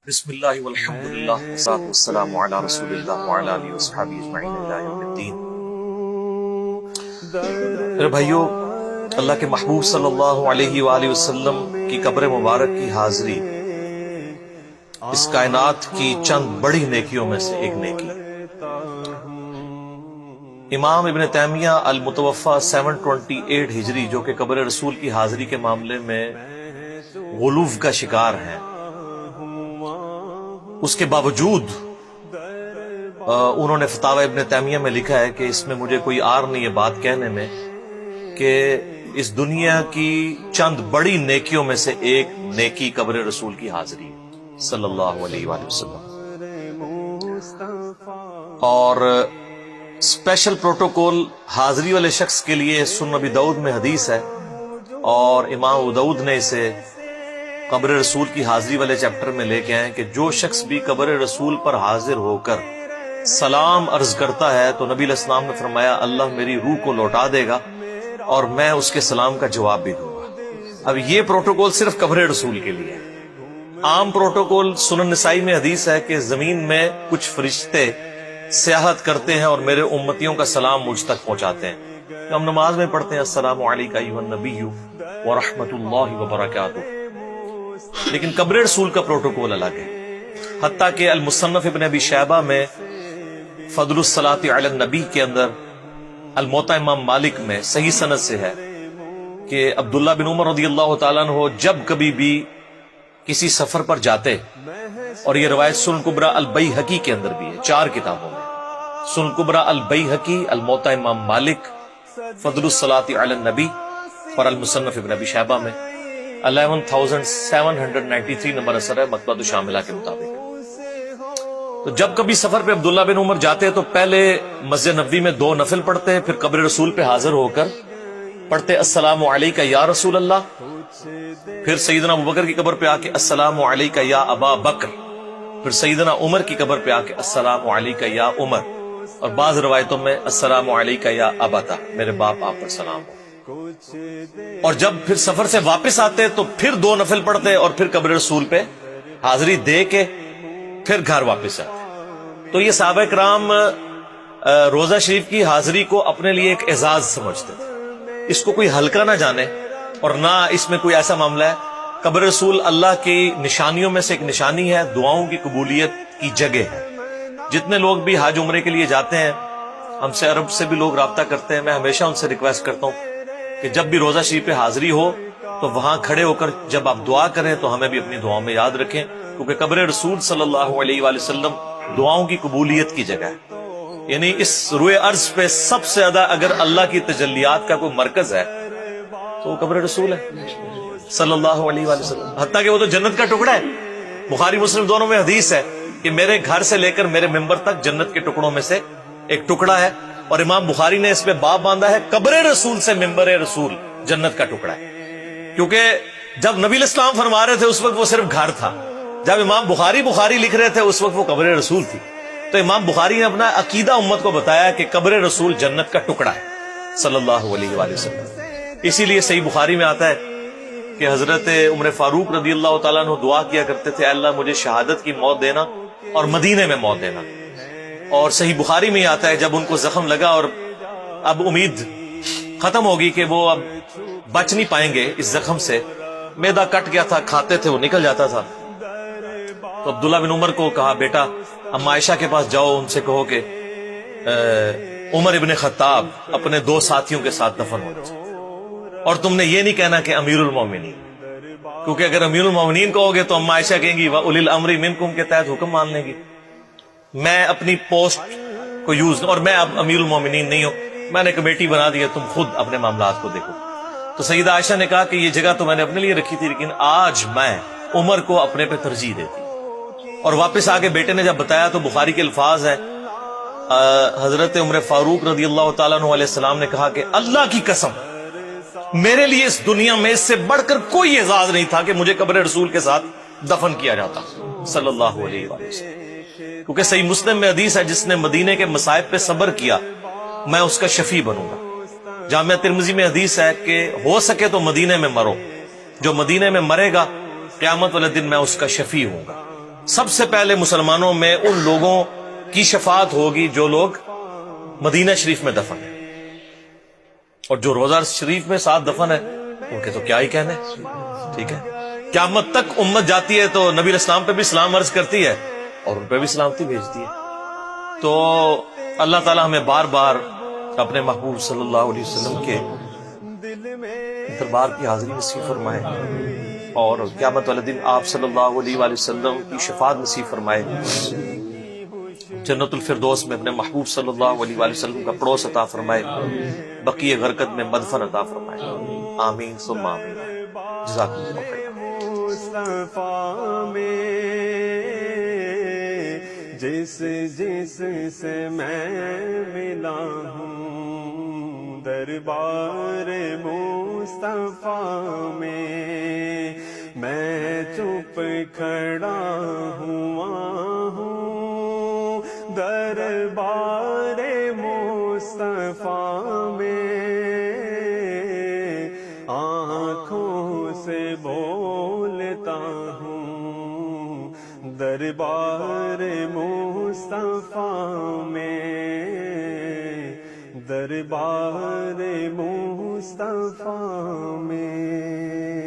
بسم اللہ والحمد للہ والصلاۃ والسلام علی رسول اللہ وعلی آلہ وصحبہ اجمعین الی یوم الدین۔ میرے بھائیو، اللہ کے محبوب صلی اللہ علیہ وآلہ وسلم کی قبر مبارک کی حاضری اس کائنات کی چند بڑی نیکیوں میں سے ایک نیکی۔ امام ابن تیمیہ المتوفی 728 ہجری جو کہ قبر رسول کی حاضری کے معاملے میں غلو کا شکار ہیں، اس کے باوجود انہوں نے فتاوی ابن تیمیہ میں لکھا ہے کہ اس میں مجھے کوئی عار نہیں ہے بات کہنے میں کہ اس دنیا کی چند بڑی نیکیوں میں سے ایک نیکی قبر رسول کی حاضری ہے صلی اللہ علیہ وآلہ وسلم۔ اور اسپیشل پروٹوکول حاضری والے شخص کے لیے سنن ابی داؤد میں حدیث ہے، اور امام ابو داؤد نے اسے قبر رسول کی حاضری والے چیپٹر میں لے کے آئے کہ جو شخص بھی قبر رسول پر حاضر ہو کر سلام عرض کرتا ہے تو نبی علیہ السلام نے فرمایا اللہ میری روح کو لوٹا دے گا اور میں اس کے سلام کا جواب بھی دوں گا۔ اب یہ پروٹوکول صرف قبر رسول کے لیے ہے۔ عام پروٹوکول سنن نسائی میں حدیث ہے کہ زمین میں کچھ فرشتے سیاحت کرتے ہیں اور میرے امتیوں کا سلام مجھ تک پہنچاتے ہیں۔ ہم نماز میں پڑھتے ہیں السلام علیکہ ایھا النبی ورحمۃ اللہ وبرکاتہ، لیکن قبر رسول کا پروٹوکول الگ ہے۔ حتیٰ کہ المصنف ابن ابی شیبہ میں فضل الصلاۃ علی النبی کے اندر الموطا امام مالک میں صحیح سند سے ہے کہ عبداللہ بن عمر رضی اللہ تعالیٰ عنہ جب کبھی بھی کسی سفر پر جاتے، اور یہ روایت سنن کبریٰ البیہقی کے اندر بھی ہے، 4 کتابوں میں، سنن کبریٰ البیہقی، الموطا امام مالک، فضل الصلاۃ علی النبی اور المصنف ابن ابی شیبہ میں 11793 نمبر اثر ہے مکتبۃ الشاملہ کے مطابق۔ تو جب کبھی سفر پہ عبداللہ بن عمر جاتے تو پہلے مسجد نبوی میں 2 نفل پڑھتے، پھر قبر رسول پہ حاضر ہو کر پڑھتے السلام علیکہ یا رسول اللہ، پھر سیدنا ابوبکر کی قبر پہ آ کے السلام علیکہ یا ابا بکر، پھر سیدنا عمر کی قبر پہ آ کے السلام علیکہ یا عمر، اور بعض روایتوں میں السلام علیکہ یا ابتا، میرے باپ آپ پر سلام ہو۔ اور جب پھر سفر سے واپس آتے تو پھر 2 نفل پڑھتے اور پھر قبر رسول پہ حاضری دے کے پھر گھر واپس آتے۔ تو یہ صحابہ کرام روزہ شریف کی حاضری کو اپنے لیے ایک اعزاز سمجھتے تھے، اس کو کوئی ہلکا نہ جانے، اور نہ اس میں کوئی ایسا معاملہ ہے۔ قبر رسول اللہ کی نشانیوں میں سے ایک نشانی ہے، دعاؤں کی قبولیت کی جگہ ہے۔ جتنے لوگ بھی حج عمرے کے لیے جاتے ہیں، ہم سے عرب سے بھی لوگ رابطہ کرتے ہیں، میں ہمیشہ ان سے ریکویسٹ کرتا ہوں کہ جب بھی روزہ شریف پہ حاضری ہو تو وہاں کھڑے ہو کر جب آپ دعا کریں تو ہمیں بھی اپنی دعاؤں میں یاد رکھیں، کیونکہ قبر رسول صلی اللہ علیہ وآلہ وسلم دعاؤں کی قبولیت کی جگہ ہے۔ یعنی اس روئے ارض پہ سب سے زیادہ اگر اللہ کی تجلیات کا کوئی مرکز ہے تو وہ قبر رسول ہے صلی اللہ علیہ وآلہ وسلم۔ حتیٰ کہ وہ تو جنت کا ٹکڑا ہے، بخاری مسلم دونوں میں حدیث ہے کہ میرے گھر سے لے کر میرے ممبر تک جنت کے ٹکڑوں میں سے ایک ٹکڑا ہے، اور امام بخاری نے اس پہ باب باندھا ہے قبر رسول سے ممبر رسول جنت کا ٹکڑا ہے، کیونکہ جب نبی علیہ السلام فرما رہے تھے اس وقت وہ صرف گھر تھا، جب امام بخاری لکھ رہے تھے اس وقت وہ قبر رسول تھی۔ تو امام بخاری نے اپنا عقیدہ امت کو بتایا کہ قبر رسول جنت کا ٹکڑا ہے صلی اللہ علیہ وآلہ وسلم۔ اسی لیے صحیح بخاری میں آتا ہے کہ حضرت عمر فاروق رضی اللہ تعالیٰ عنہ دعا کیا کرتے تھے، اے اللہ مجھے شہادت کی موت دینا اور مدینے میں موت دینا۔ اور صحیح بخاری میں آتا ہے جب ان کو زخم لگا اور اب امید ختم ہوگی کہ وہ اب بچ نہیں پائیں گے اس زخم سے، میدا کٹ گیا تھا، کھاتے تھے وہ نکل جاتا تھا، تو عبداللہ بن عمر کو کہا بیٹا اما عائشہ کے پاس جاؤ، ان سے کہو کہ عمر ابن خطاب اپنے 2 ساتھیوں کے ساتھ دفن ہونا، اور تم نے یہ نہیں کہنا کہ امیر المومنین، کیونکہ اگر امیر المومنین کہو گے تو اما عائشہ کہیں گی وَأُولِي الْأَمْرِ مِنْكُمْ کے تحت حکم مان لیں گی، میں اپنی پوسٹ کو یوز، اور میں اب امیر المومنین نہیں ہوں، میں نے کمیٹی بنا دی ہے، تم خود اپنے معاملات کو دیکھو۔ تو سیدہ عائشہ نے کہا کہ یہ جگہ تو میں نے اپنے لیے رکھی تھی، لیکن آج میں عمر کو اپنے پہ ترجیح دیتی۔ اور واپس آگے بیٹے نے جب بتایا تو بخاری کے الفاظ ہیں، حضرت عمر فاروق رضی اللہ تعالیٰ عنہ علیہ السلام نے کہا کہ اللہ کی قسم میرے لیے اس دنیا میں اس سے بڑھ کر کوئی اعزاز نہیں تھا کہ مجھے قبر رسول کے ساتھ دفن کیا جاتا صلی اللہ علیہ وآلہ وسلم، کیونکہ صحیح مسلم میں حدیث ہے جس نے مدینے کے مصائب پہ صبر کیا میں اس کا شفیع بنوں گا۔ جامعہ ترمذی میں حدیث ہے کہ ہو سکے تو مدینے میں مرو، جو مدینے میں مرے گا قیامت والے دن میں اس کا شفیع ہوں گا۔ سب سے پہلے مسلمانوں میں ان لوگوں کی شفاعت ہوگی جو لوگ مدینہ شریف میں دفن ہیں، اور جو روزہ شریف میں ساتھ دفن ہے ان کے تو کیا ہی کہنے. ٹھیک ہے، قیامت تک امت جاتی ہے تو نبی علیہ السلام پہ بھی سلام عرض کرتی ہے اور ان پہ بھی سلامتی بھیجتی ہے. تو اللہ تعالی ہمیں بار بار اپنے محبوب صلی اللہ علیہ وسلم کے دربار کی حاضری نصیب فرمائے اور قیامت والے دن آپ صلی اللہ علیہ وآلہ وسلم کی شفاعت نصیب فرمائے. جنت الفردوس میں اپنے محبوب صلی اللہ علیہ وآلہ وسلم کا پڑوس عطا فرمائے، بقیہ غرقد میں مدفن عطا فرمائے. آمین ثم آمین. جزاکم اللہ خیر. جس جس سے میں ملا ہوں دربار مصطفیٰ میں چپ کھڑا ہوا ہوں دربار مصطفیٰ میں، آنکھوں سے بولتا ہوں دربار مصطفیٰ میں، دربار مصطفیٰ میں.